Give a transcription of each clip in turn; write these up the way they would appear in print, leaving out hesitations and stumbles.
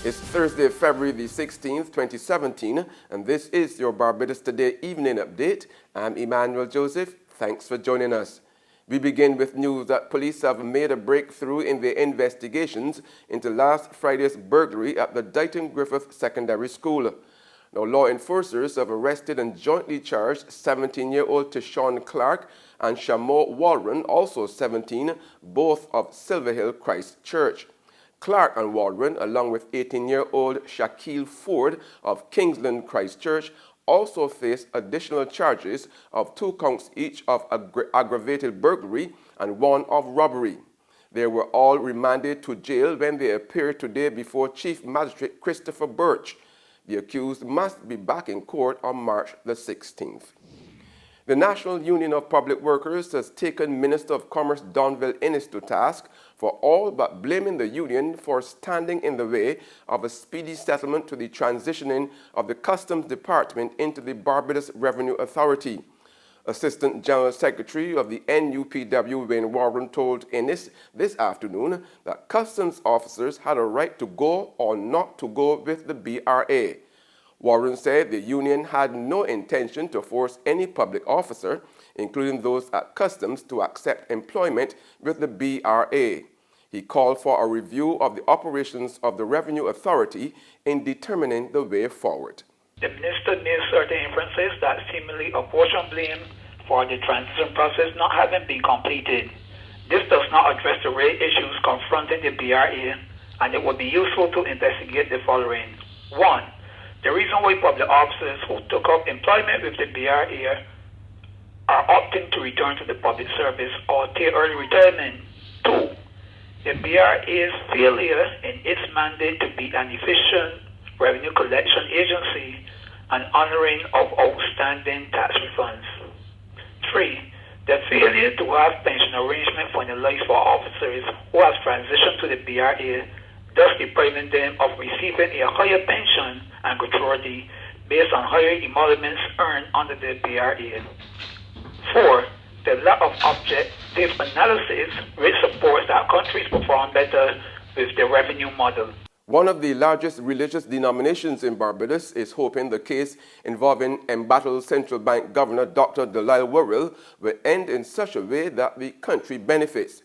It's Thursday, February the 16th, 2017, and this is your Barbados Today evening update. I'm Emmanuel Joseph. Thanks for joining us. We begin with news that police have made a breakthrough in their investigations into last Friday's burglary at the Deighton Griffith Secondary School. Now, law enforcers have arrested and jointly charged 17-year-old Tishon Clark and Shamo Walron, also 17, both of Silver Hill Christ Church. Clark and Waldron, along with 18-year-old Shaquille Ford of Kingsland Christ Church, also face additional charges of 2 counts each of aggravated burglary and 1 of robbery. They were all remanded to jail when they appeared today before Chief Magistrate Christopher Birch. The accused must be back in court on March the 16th. The National Union of Public Workers has taken Minister of Commerce Donville Inniss to task for all but blaming the union for standing in the way of a speedy settlement to the transitioning of the Customs Department into the Barbados Revenue Authority. Assistant General Secretary of the NUPW, Wayne Warren, told Inniss this afternoon that customs officers had a right to go or not to go with the BRA. Warren said the union had no intention to force any public officer, including those at customs, to accept employment with the BRA. He called for a review of the operations of the Revenue Authority in determining the way forward. The minister made certain inferences that seemingly apportion blame for the transition process not having been completed. This does not address the real issues confronting the BRA, and it would be useful to investigate the following. 1. The reason why public officers who took up employment with the BRA are opting to return to the public service or take early retirement. 2. The BRA's failure in its mandate to be an efficient revenue collection agency and honoring of outstanding tax refunds. 3. The failure to have pension arrangement for the life for officers who have transitioned to the BRA, thus depriving them of receiving a higher pension and gratuity based on higher emoluments earned under the BRA. 4. The lack of objective analysis which supports that countries perform better with the revenue model. One of the largest religious denominations in Barbados is hoping the case involving embattled Central Bank Governor Dr. Delisle Worrell will end in such a way that the country benefits.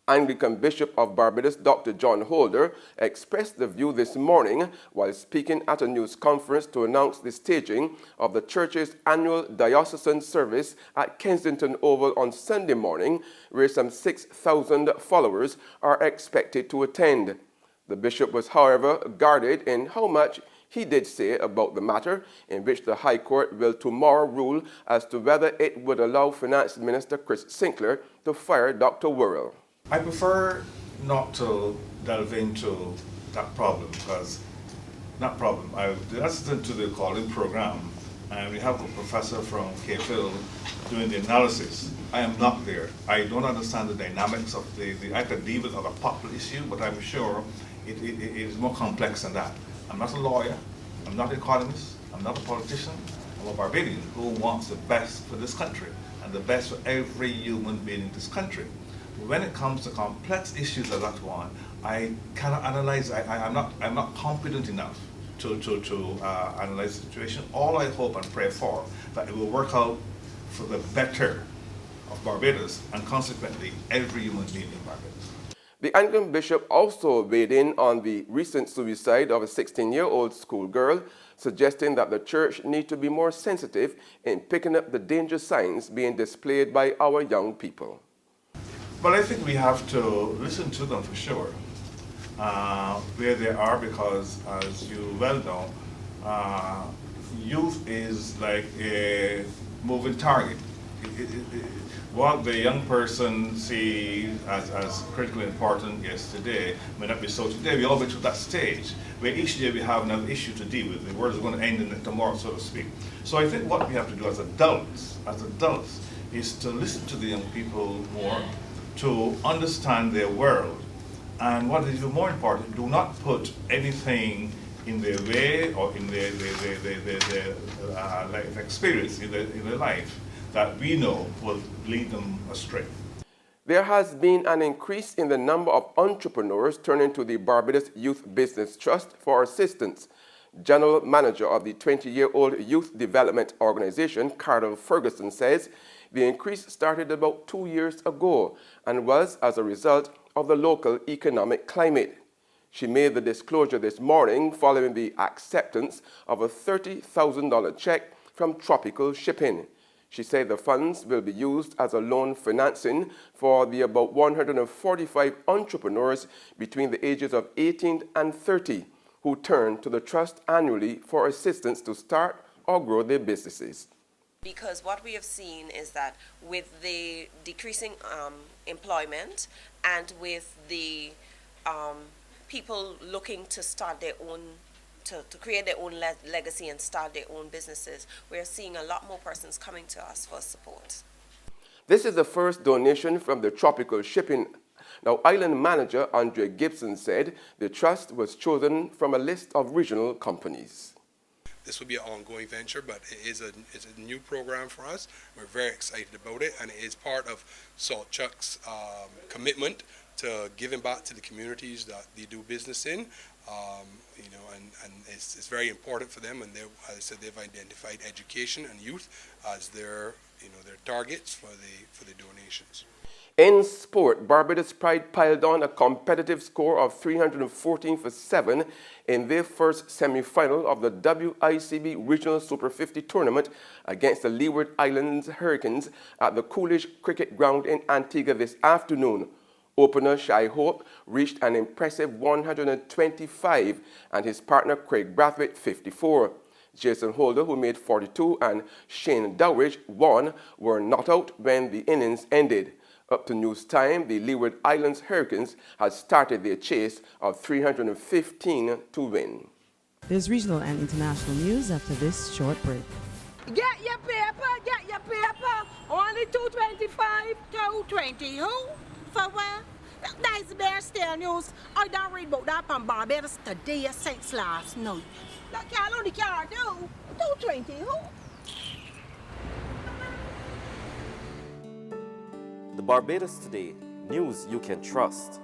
Anglican Bishop of Barbados, Dr. John Holder, expressed the view this morning while speaking at a news conference to announce the staging of the church's annual diocesan service at Kensington Oval on Sunday morning, where some 6,000 followers are expected to attend. The bishop was, however, guarded in how much he did say about the matter, in which the High Court will tomorrow rule as to whether it would allow Finance Minister Chris Sinclair to fire Dr. Worrell. I prefer not to delve into that problem because, I'm the assistant to the calling program, and we have a professor from KPhil doing the analysis. I am not there. I don't understand the dynamics of I could deal with a popular issue, but I'm sure it is more complex than that. I'm not a lawyer, I'm not an economist, I'm not a politician, I'm a Barbadian who wants the best for this country and the best for every human being in this country. When it comes to complex issues like that one, I cannot analyze. I'm not competent enough to analyze the situation. All I hope and pray for that it will work out for the better of Barbados and consequently every human being in Barbados. The Anglican bishop also weighed in on the recent suicide of a 16-year-old schoolgirl, suggesting that the church needs to be more sensitive in picking up the danger signs being displayed by our young people. But I think we have to listen to them for sure, where they are, because as you well know, youth is like a moving target. What the young person sees as critically important yesterday may not be so today. We all went through that stage where each day we have another issue to deal with. The world is going to end in tomorrow, so to speak. So I think what we have to do as adults, is to listen to the young people more, to understand their world, and what is even more important, do not put anything in their way or in their life experience in their life that we know will lead them astray. There has been an increase in the number of entrepreneurs turning to the Barbados Youth Business Trust for assistance. General Manager of the 20-year-old Youth Development Organization, Carol Ferguson, says the increase started about 2 years ago and was as a result of the local economic climate. She made the disclosure this morning following the acceptance of a $30,000 check from Tropical Shipping. She said the funds will be used as a loan financing for the about 145 entrepreneurs between the ages of 18 and 30 who turn to the trust annually for assistance to start or grow their businesses. Because what we have seen is that with the decreasing employment and with the people looking to start their own, to create their own legacy and start their own businesses, we're seeing a lot more persons coming to us for support. This is the first donation from the Tropical Shipping. Now, Island Manager Andre Gibson said the trust was chosen from a list of regional companies. This will be an ongoing venture, but it's a new program for us. We're very excited about it, and it is part of Salt Chuck's commitment to giving back to the communities that they do business in. And it's very important for them, and as I said, they've identified education and youth as their targets for the donations. In sport, Barbados Pride piled on a competitive score of 314 for 7 in their first semi-final of the WICB Regional Super 50 tournament against the Leeward Islands Hurricanes at the Coolidge Cricket Ground in Antigua this afternoon. Opener Shai Hope reached an impressive 125 and his partner Craig Brathwaite 54. Jason Holder, who made 42, and Shane Dowridge, 1, were not out when the innings ended. Up to news time, the Leeward Islands Hurricanes had started their chase of 315 to win. There's regional and international news after this short break. Get your paper. Only 225, 220. Who? For what? That's Bear Stale News. I don't read about that on Barbados today since last night. Like y'all only care do. 220. Who? The Barbados Today, news you can trust.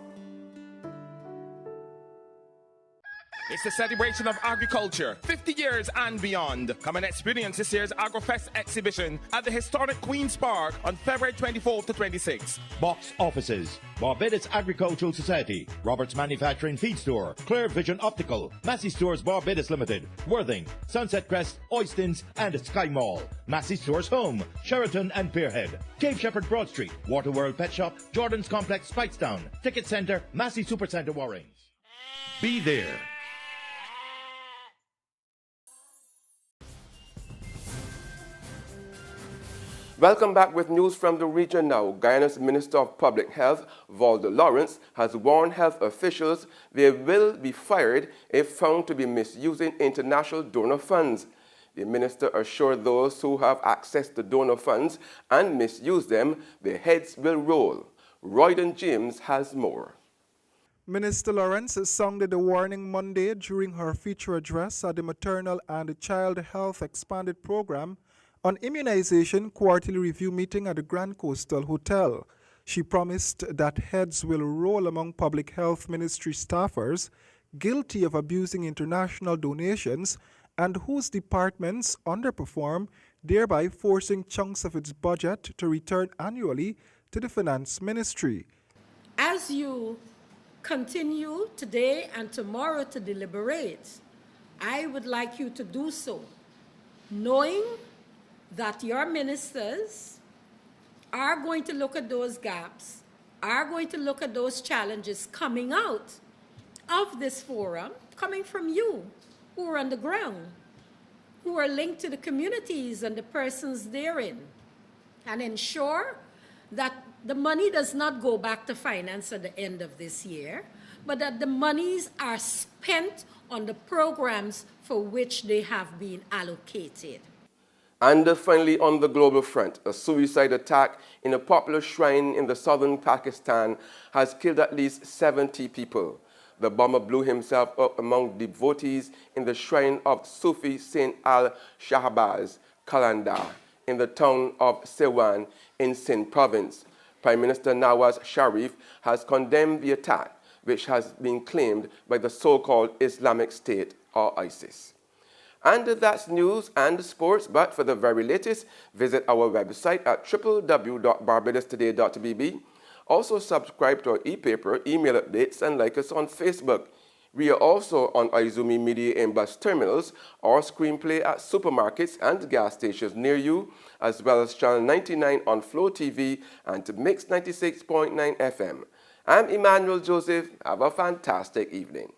It's the celebration of agriculture, 50 years and beyond. Come and experience this year's AgroFest exhibition at the historic Queen's Park on February 24th to 26th. Box offices: Barbados Agricultural Society, Roberts Manufacturing Feed Store, Clear Vision Optical, Massey Stores Barbados Limited, Worthing, Sunset Crest, Oystons, and Sky Mall. Massey Stores Home, Sheraton and Pierhead, Cape Shepherd Broad Street, Waterworld Pet Shop, Jordan's Complex Spikestown, Ticket Centre, Massey Supercentre Warrings. Be there. Welcome back with news from the region now. Guyana's Minister of Public Health, Valda Lawrence, has warned health officials they will be fired if found to be misusing international donor funds. The minister assured those who have access to donor funds and misuse them, their heads will roll. Royden James has more. Minister Lawrence sounded a warning Monday during her feature address at the Maternal and Child Health Expanded Program on Immunization Quarterly Review meeting at the Grand Coastal Hotel. She promised that heads will roll among Public Health Ministry staffers guilty of abusing international donations and whose departments underperform, thereby forcing chunks of its budget to return annually to the Finance Ministry. As you continue today and tomorrow to deliberate, I would like you to do so, knowing that your ministers are going to look at those gaps, are going to look at those challenges coming out of this forum, coming from you who are on the ground, who are linked to the communities and the persons therein, and ensure that the money does not go back to finance at the end of this year, but that the monies are spent on the programs for which they have been allocated. And finally, on the global front, a suicide attack in a popular shrine in the southern Pakistan has killed at least 70 people. The bomber blew himself up among devotees in the shrine of Sufi Saint Al-Shahbaz, Kalandar, in the town of Sewan in Sindh province. Prime Minister Nawaz Sharif has condemned the attack, which has been claimed by the so-called Islamic State or ISIS. And that's news and sports, but for the very latest, visit our website at www.barbadostoday.bb. Also subscribe to our e-paper, email updates, and like us on Facebook. We are also on Izumi Media in bus terminals or screenplay at supermarkets and gas stations near you, as well as Channel 99 on Flow TV and to Mix 96.9 FM. I'm Emmanuel Joseph. Have a fantastic evening.